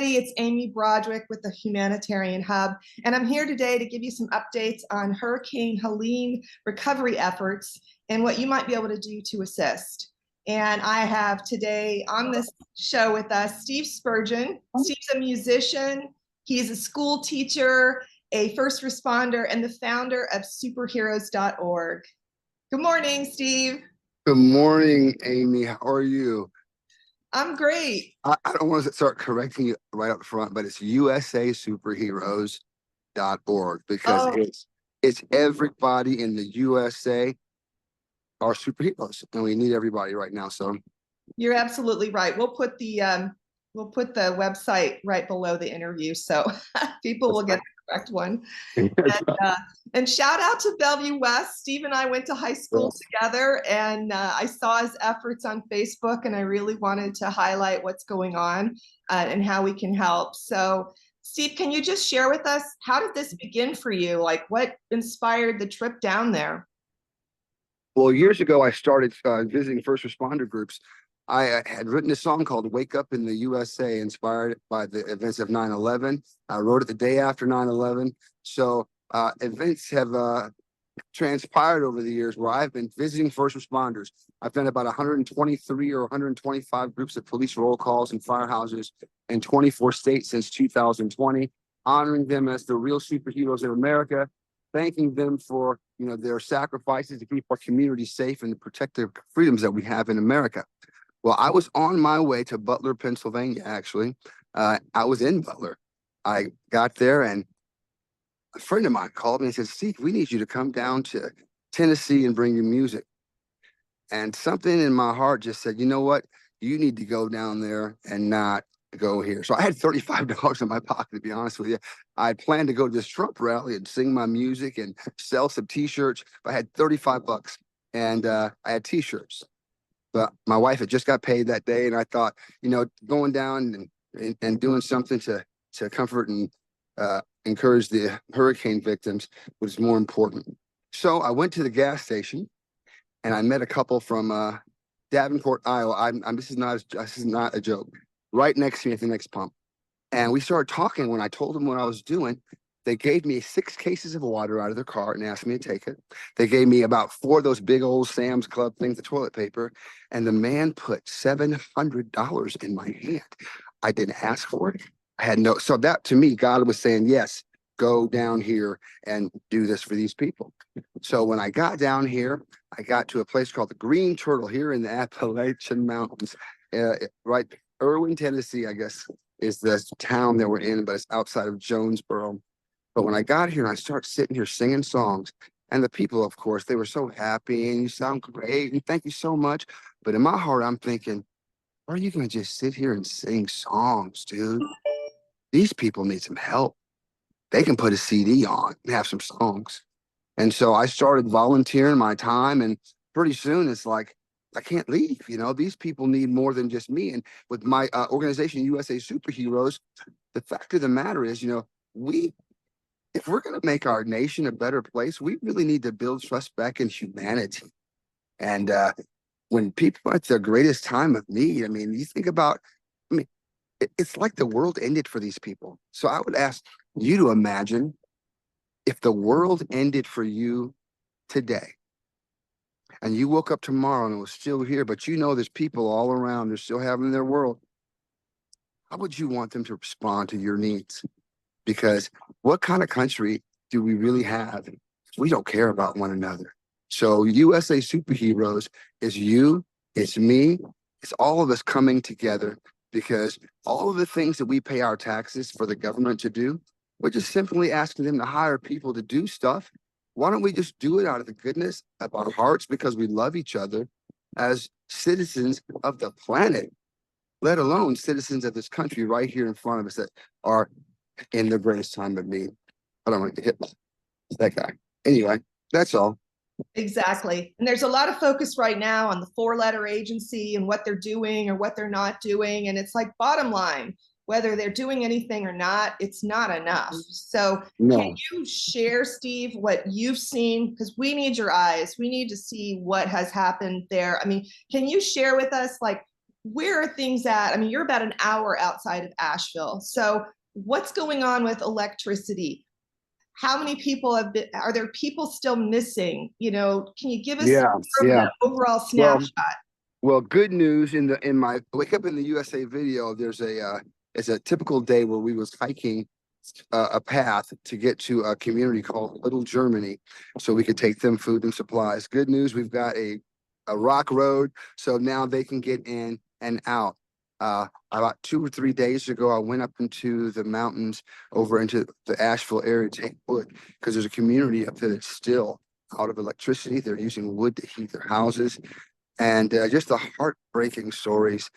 everybody. It's Amy Broderick with the Humanitarian Hub, and I'm here today to give you some updates on Hurricane Helene recovery efforts and what you might be able to do to assist. And I have today on this show with us Steve Spurgeon. Steve's a musician, he's a school teacher, a first responder, and the founder of superheroes.org. Good morning, Steve. Good morning, Amy. How are you? I'm great. I don't want to start correcting you right up front, but it's usasuperheroes.org because it's everybody in the USA are superheroes, and we need everybody right now. So you're absolutely right. We'll put the website right below the interview, so people will get the correct one. And shout out to Bellevue West. Steve and I went to high school together, and I saw his efforts on Facebook, and I really wanted to highlight what's going on and how we can help. So Steve, can you just share with us, how did this begin for you? Like, what inspired the trip down there? Well, years ago, I started visiting first responder groups. I had written a song called Wake Up in the USA, inspired by the events of 9/11. I wrote it the day after 9/11. So events have transpired over the years where I've been visiting first responders. I've done about 123 or 125 groups of police roll calls and firehouses in 24 states since 2020, honoring them as the real superheroes of America, thanking them for their sacrifices to keep our community safe and to protect the freedoms that we have in America. Well, I was on my way to Butler, Pennsylvania, actually. I was in Butler. I got there, and a friend of mine called me and said, Steve, we need you to come down to Tennessee and bring your music. And something in my heart just said, you know what? You need to go down there and not go here. So I had $35 in my pocket, to be honest with you. I had planned to go to this Trump rally and sing my music and sell some T-shirts. But I had $35 and I had T-shirts. But my wife had just got paid that day. And I thought, going down and doing something to comfort and encourage the hurricane victims was more important. So I went to the gas station and I met a couple from Davenport, Iowa. This is not a joke. Right next to me at the next pump. And we started talking. When I told them what I was doing, they gave me 6 cases of water out of their car and asked me to take it. They gave me about 4 of those big old Sam's Club things of toilet paper. And the man put $700 in my hand. I didn't ask for it. I had no, so that to me, God was saying, yes, go down here and do this for these people. So when I got down here, I got to a place called the Green Turtle here in the Appalachian Mountains, right? Irwin, Tennessee, I guess, is the town that we're in, but it's outside of Jonesboro. But when I got here, I started sitting here singing songs. And the people, of course, they were so happy, and you sound great, and thank you so much. But in my heart, I'm thinking, are you going to just sit here and sing songs, dude? These people need some help. They can put a CD on and have some songs. And so I started volunteering my time, and pretty soon it's like, I can't leave. These people need more than just me. And with my organization, USA Superheroes, the fact of the matter is, if we're going to make our nation a better place, we really need to build trust back in humanity. And when people are at their greatest time of need, you think about, it's like the world ended for these people. So I would ask you to imagine if the world ended for you today, and you woke up tomorrow and it was still here, but there's people all around, they're still having their world. How would you want them to respond to your needs? Because what kind of country do we really have? We don't care about one another. So USA Superheroes is you, it's me, it's all of us coming together, because all of the things that we pay our taxes for the government to do, we're just simply asking them to hire people to do stuff. Why don't we just do it out of the goodness of our hearts, because we love each other as citizens of the planet, let alone citizens of this country right here in front of us that are in the greatest time of need. I don't want to hit that guy. Anyway, that's all. Exactly. And there's a lot of focus right now on the 4-letter agency and what they're doing or what they're not doing. And it's like, bottom line, whether they're doing anything or not, it's not enough. So Can you share, Steve, what you've seen? Because we need your eyes. We need to see what has happened there. Can you share with us, like, where are things at? I mean, you're about an hour outside of Asheville. So what's going on with electricity? How many people have been, are there people still missing? Can you give us Yeah, sort of yeah. an overall Well, snapshot? well, good news in my Wake Up in the USA video, there's it's a typical day where we was hiking a path to get to a community called Little Germany so we could take them food and supplies. Good news, we've got a rock road, so now they can get in and out. About 2 or 3 days ago, I went up into the mountains over into the Asheville area to take wood because there's a community up there that's still out of electricity. They're using wood to heat their houses. And just the heartbreaking stories,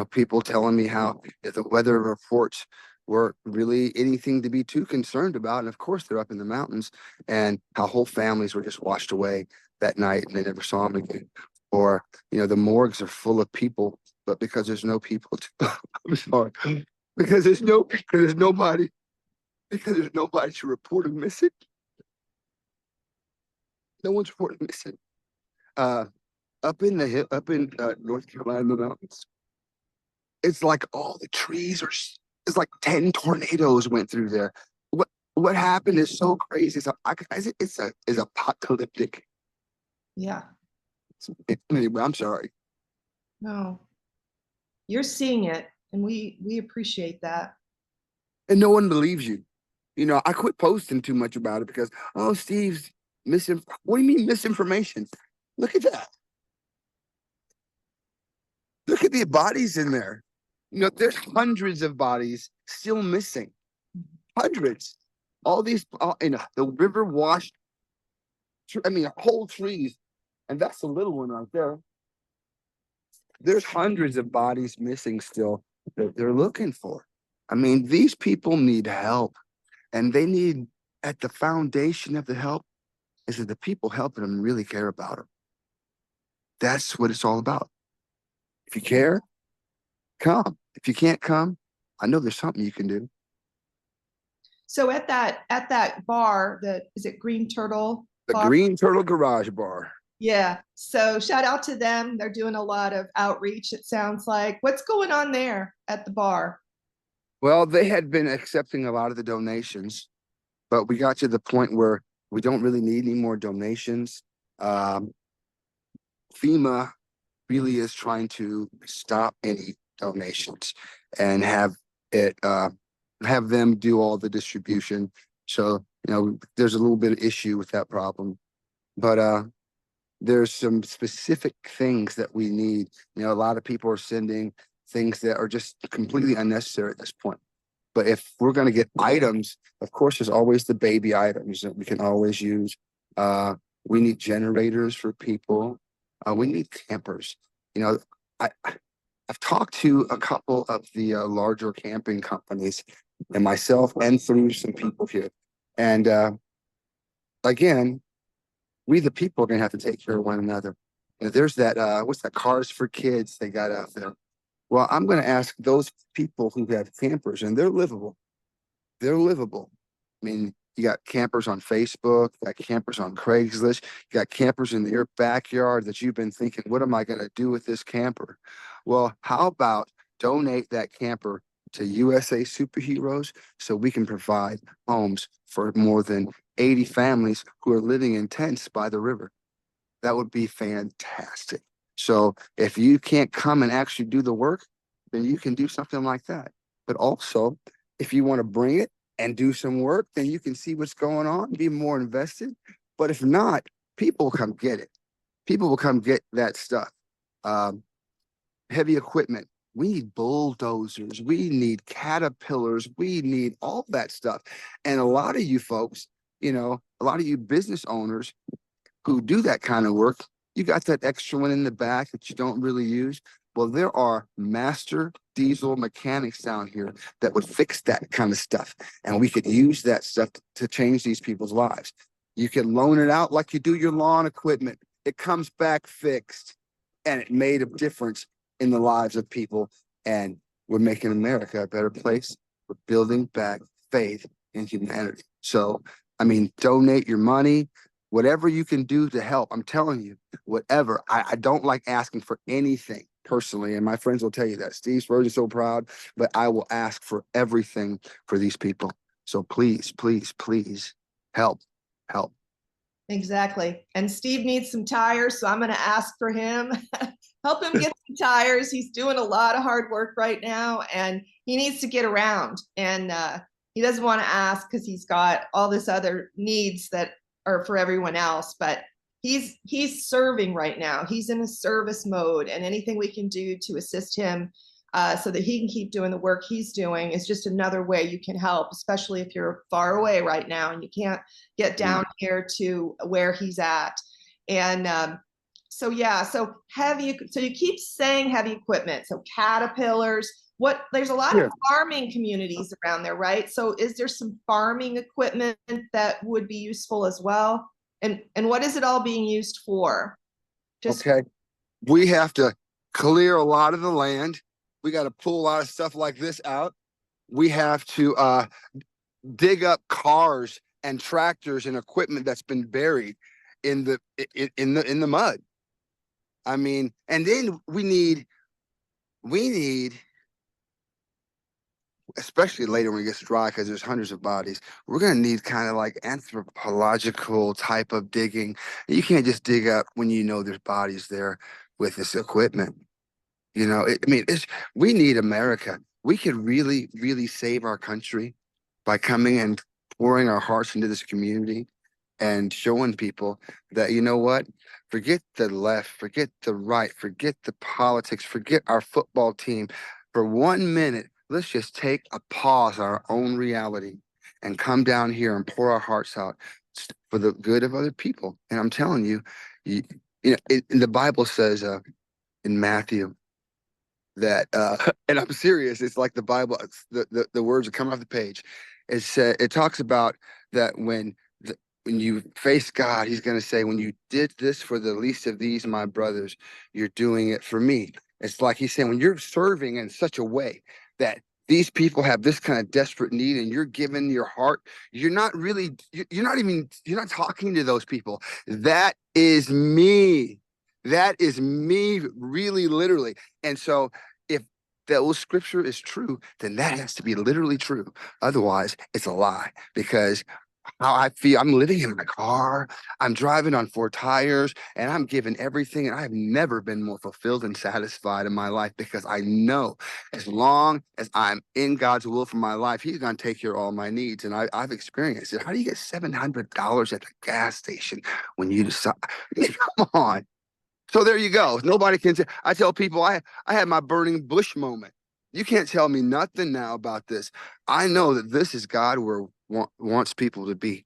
people telling me how the weather reports weren't really anything to be too concerned about. And of course, they're up in the mountains, and how whole families were just washed away that night and they never saw them again. Or, the morgues are full of people, but because there's no people to, I'm sorry, because there's nobody to report them missing. No one's reporting missing. Up in the hill, up in North Carolina, the mountains, it's like all the trees are. It's like 10 tornadoes went through there. What happened is so crazy. It's apocalyptic. Yeah. Anyway, I'm sorry. No, you're seeing it, and we appreciate that. And no one believes you. I quit posting too much about it because, oh, Steve's missing. What do you mean misinformation? Look at that. Look at the bodies in there. There's hundreds of bodies still missing. Hundreds. All these, the river washed, whole trees. And that's the little one right there. There's hundreds of bodies missing still that they're looking for. These people need help. And they need, at the foundation of the help, is that the people helping them really care about them. That's what it's all about. If you care, come. If you can't come, I know there's something you can do. So at that bar, is it Green Turtle The Bar? Green Turtle Garage Bar. Yeah. So shout out to them. They're doing a lot of outreach, it sounds like. What's going on there at the bar? Well, they had been accepting a lot of the donations, but we got to the point where we don't really need any more donations. FEMA really is trying to stop any donations and have them do all the distribution. So, there's a little bit of issue with that problem. But there's some specific things that we need. A lot of people are sending things that are just completely unnecessary at this point. But if we're going to get items, of course, there's always the baby items that we can always use. We need generators for people. We need campers. I've talked to a couple of the larger camping companies and myself and through some people here. And again, we the people are going to have to take care of one another. There's that, what's that, Cars for Kids they got out there. Well, I'm going to ask those people who have campers, and they're livable. They're livable. You got campers on Facebook, you got campers on Craigslist, you got campers in your backyard that you've been thinking, what am I going to do with this camper? Well, how about donate that camper to USA Superheroes so we can provide homes for more than 80 families who are living in tents by the river? That would be fantastic. So if you can't come and actually do the work, then you can do something like that. But also, if you want to bring it and do some work, then you can see what's going on, be more invested. But if not, people will come get it. People will come get that stuff. Heavy equipment. We need bulldozers. We need caterpillars. We need all that stuff. And a lot of you folks, a lot of you business owners who do that kind of work, you got that extra one in the back that you don't really use. Well, there are master diesel mechanics down here that would fix that kind of stuff. And we could use that stuff to change these people's lives. You can loan it out like you do your lawn equipment. It comes back fixed, and it made a difference in the lives of people. And we're making America a better place. We're building back faith in humanity. So, donate your money, whatever you can do to help. I'm telling you, whatever. I don't like asking for anything. personally, and my friends will tell you that. Steve Spurgeon is so proud, but I will ask for everything for these people. So please, please, please help, help. Exactly. And Steve needs some tires, so I'm going to ask for him. Help him get some tires. He's doing a lot of hard work right now, and he needs to get around. And he doesn't want to ask because he's got all this other needs that are for everyone else. But he's serving right now. He's in a service mode, and anything we can do to assist him so that he can keep doing the work he's doing is just another way you can help, especially if you're far away right now and you can't get down here to where he's at. And so yeah, so you keep saying heavy equipment, so Caterpillars. There's a lot of farming communities around there, right? So is there some farming equipment that would be useful as well? And what is it all being used for? Okay, we have to clear a lot of the land. We got to pull a lot of stuff like this out. We have to dig up cars and tractors and equipment that's been buried in the mud. I mean, and then we need, especially later when it gets dry, because there's hundreds of bodies, we're going to need kind of like anthropological type of digging. You can't just dig up when you know there's bodies there with this equipment. You know, we need America. We could really, really save our country by coming and pouring our hearts into this community and showing people that, you know what, forget the left, forget the right, forget the politics, forget our football team. For 1 minute, let's just take a pause on our own reality and come down here and pour our hearts out for the good of other people. And I'm telling you, the Bible says in Matthew that, and I'm serious, it's like the Bible, the words are coming off the page. It talks about that when you face God, he's going to say, when you did this for the least of these, my brothers, you're doing it for me. It's like he's saying, when you're serving in such a way that these people have this kind of desperate need and you're giving your heart, you're not talking to those people. That is me. That is me, really, literally. And so if that scripture is true, then that has to be literally true. Otherwise, it's a lie, because how I feel, I'm living in my car, I'm driving on 4 tires, and I'm giving everything. And I've never been more fulfilled and satisfied in my life, because I know as long as I'm in God's will for my life, he's going to take care of all my needs. And I've experienced it. How do you get $700 at the gas station when you decide? Come on. So there you go. Nobody can say. I tell people I had my burning bush moment. You can't tell me nothing now about this. I know that this is God where wants people to be.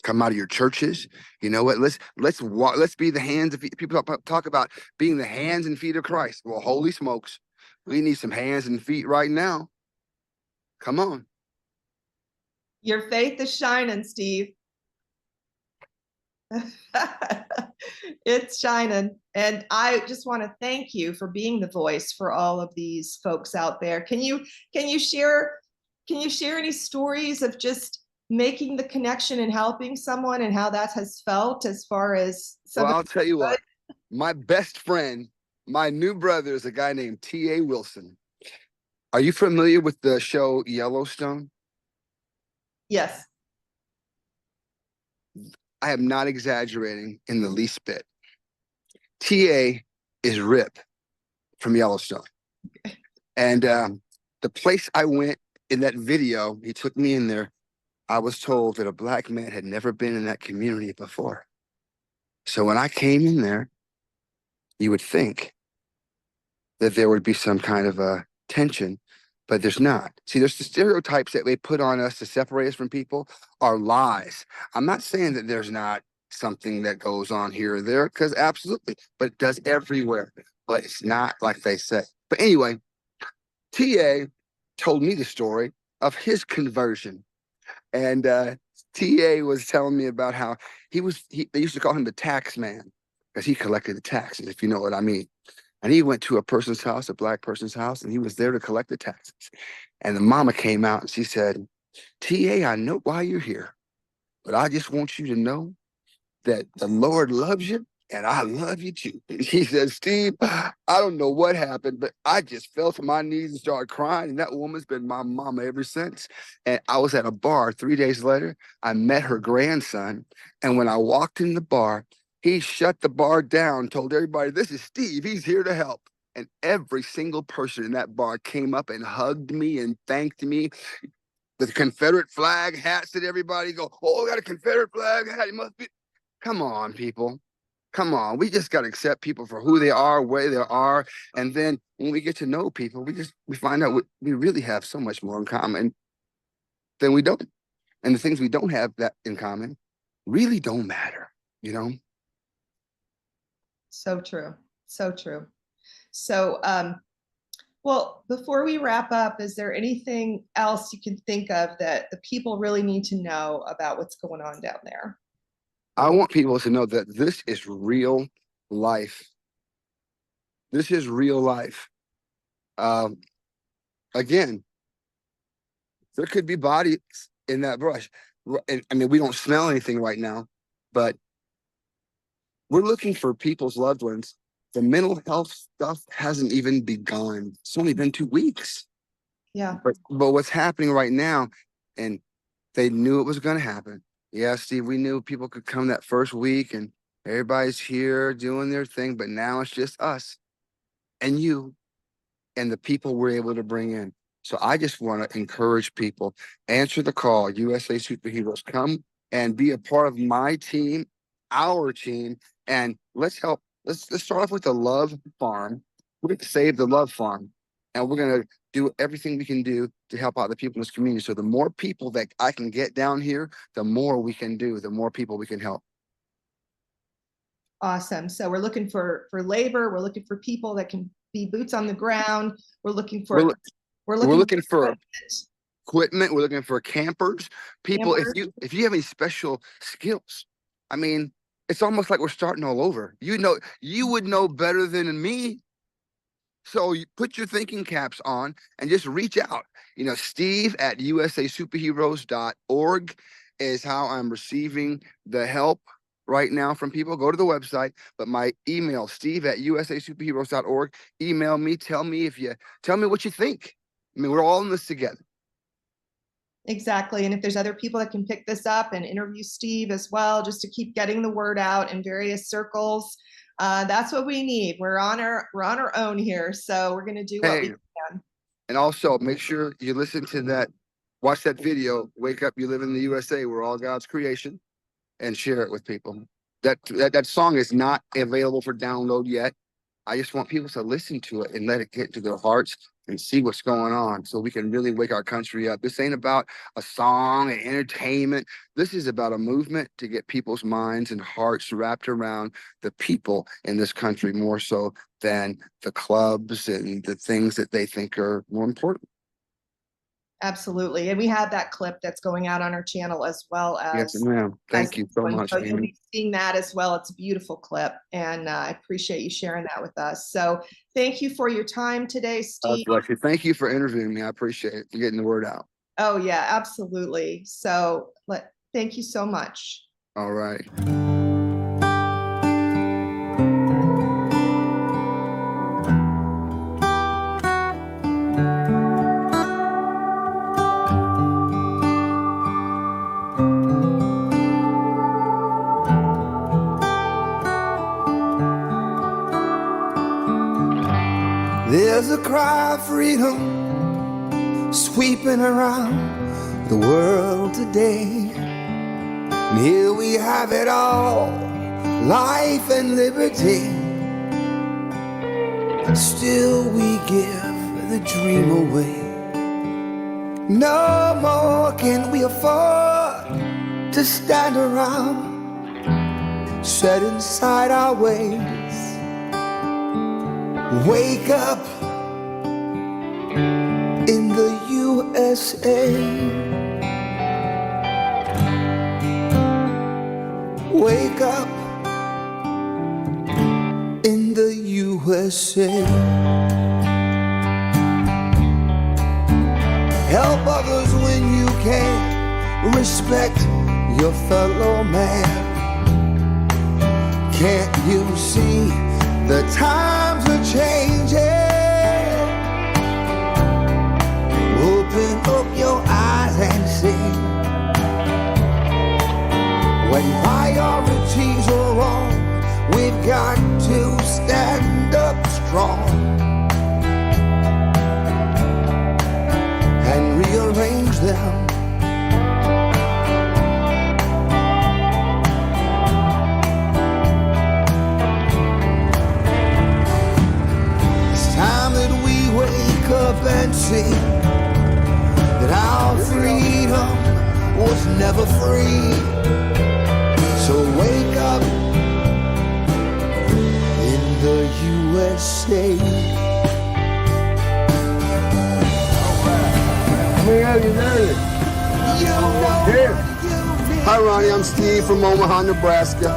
Come out of your churches. You know what? Let's walk. Let's be the hands of people. Talk about being the hands and feet of Christ. Well, holy smokes, we need some hands and feet right now. Come on. Your faith is shining, Steve. It's shining. And I just want to thank you for being the voice for all of these folks out there. Can you share any stories of just making the connection and helping someone and how that has felt, as far as Well, I'll tell you what, my best friend, my new brother, is a guy named T.A. Wilson. Are you familiar with the show Yellowstone? Yes. I am not exaggerating in the least bit. T.A. is Rip from Yellowstone. And the place I went in that video, he took me in there, I was told that a Black man had never been in that community before. So when I came in there, you would think that there would be some kind of a tension, but there's not. See, there's the stereotypes that they put on us to separate us from people are lies. I'm not saying that there's not something that goes on here or there, because absolutely, but it does everywhere. But it's not like they say. But anyway, T.A. told me the story of his conversion. And T.A. was telling me about how they used to call him the tax man, because he collected the taxes, if you know what I mean. And he went to a person's house, a Black person's house, and he was there to collect the taxes. And the mama came out and she said, T.A., I know why you're here, but I just want you to know that the Lord loves you and I love you too. And he said, Steve, I don't know what happened, but I just fell to my knees and started crying. And that woman's been my mama ever since. And I was at a bar 3 days later. I met her grandson. And when I walked in the bar, he shut the bar down, told everybody, this is Steve. He's here to help. And every single person in that bar came up and hugged me and thanked me. The Confederate flag hats that everybody go, oh, I got a Confederate flag hat. It must be. Come on, people. Come on. We just got to accept people for who they are, where they are. And then when we get to know people, we find out we really have so much more in common than we don't. And the things we don't have that in common really don't matter, you know? So true. So true. So, well, before we wrap up, is there anything else you can think of that the people really need to know about what's going on down there? I want people to know that this is real life. This is real life. Again, there could be bodies in that brush. I mean, we don't smell anything right now, but we're looking for people's loved ones. The mental health stuff hasn't even begun. It's only been 2 weeks. Yeah. But what's happening right now, and they knew it was going to happen. Yeah, Steve, we knew people could come that first week and everybody's here doing their thing, but now it's just us and you and the people we're able to bring in. So I just want to encourage people, answer the call, USA Superheroes, come and be a part of my team, our team, and let's help. Let's start off with the Love Farm. We're going to save the Love Farm, and we're going to do everything we can do to help out the people in this community. So the more people that I can get down here, the more we can do, the more people we can help. Awesome. So we're looking for labor. We're looking for people that can be boots on the ground. We're looking for we're looking for equipment. We're looking for campers. People, if you have any special skills, I mean, it's almost like we're starting all over. You know, you would know better than me. So you put your thinking caps on and just reach out. You know, Steve at usasuperheroes.org is how I'm receiving the help right now from people. Go to the website, but my email, Steve at usasuperheroes.org. Email me, tell me what you think. I mean, we're all in this together. Exactly. And if there's other people that can pick this up and interview Steve as well, just to keep getting the word out in various circles, that's what we need. We're on our own here. So we're going to do what we can. And also make sure you listen to that, watch that video, Wake Up, You Live in the USA, We're All God's Creation, and share it with people. That song is not available for download yet. I just want people to listen to it and let it get to their hearts and see what's going on so we can really wake our country up. This ain't about a song and entertainment. This is about a movement to get people's minds and hearts wrapped around the people in this country more so than the clubs and the things that they think are more important. Absolutely. And we have that clip that's going out on our channel as well as. Yes, ma'am. Thank you so much. So you'll be seeing that as well. It's a beautiful clip. And I appreciate you sharing that with us. So thank you for your time today, Steve. Thank you for interviewing me. I appreciate it, for getting the word out. Oh, yeah, absolutely. So thank you so much. All right. There's a cry of freedom sweeping around the world today. And here we have it all, life and liberty. Still we give the dream away. No more can we afford to stand around, set inside our ways. Wake up in the USA. Wake up in the USA. Help others when you can. Respect your fellow man. Can't you see the times are changing? Open up your eyes and see. When priorities are wrong, we've got to stand up strong and rearrange them. It's time that we wake up and see that our freedom was never free. So wake up in the USA. Hi, Ronnie. I'm Steve from Omaha, Nebraska.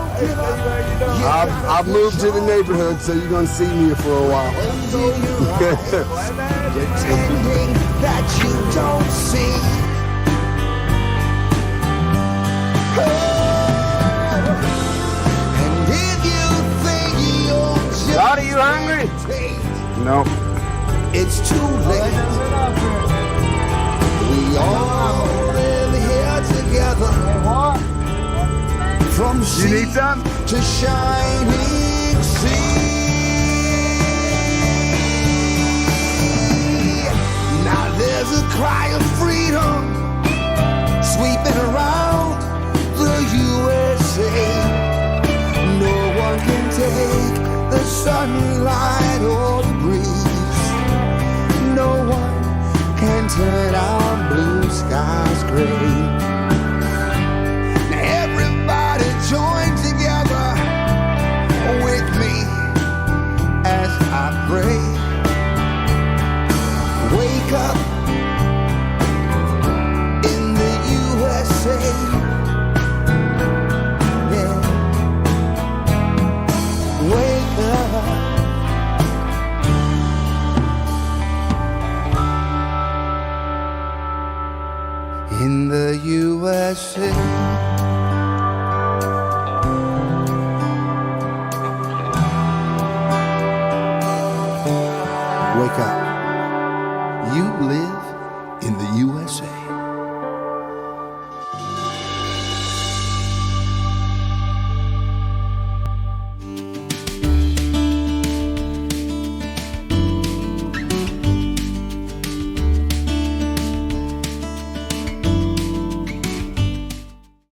I've moved to the neighborhood, so you're going to see me for a while. Pretending that you don't see. And if you think you're just Are you hungry? No. it's too late. We all live here together. From You sea need some? to shining sea. Now there's a cry of freedom sweeping around the USA. No one can take the sunlight or the breeze. No one can turn our blue skies gray.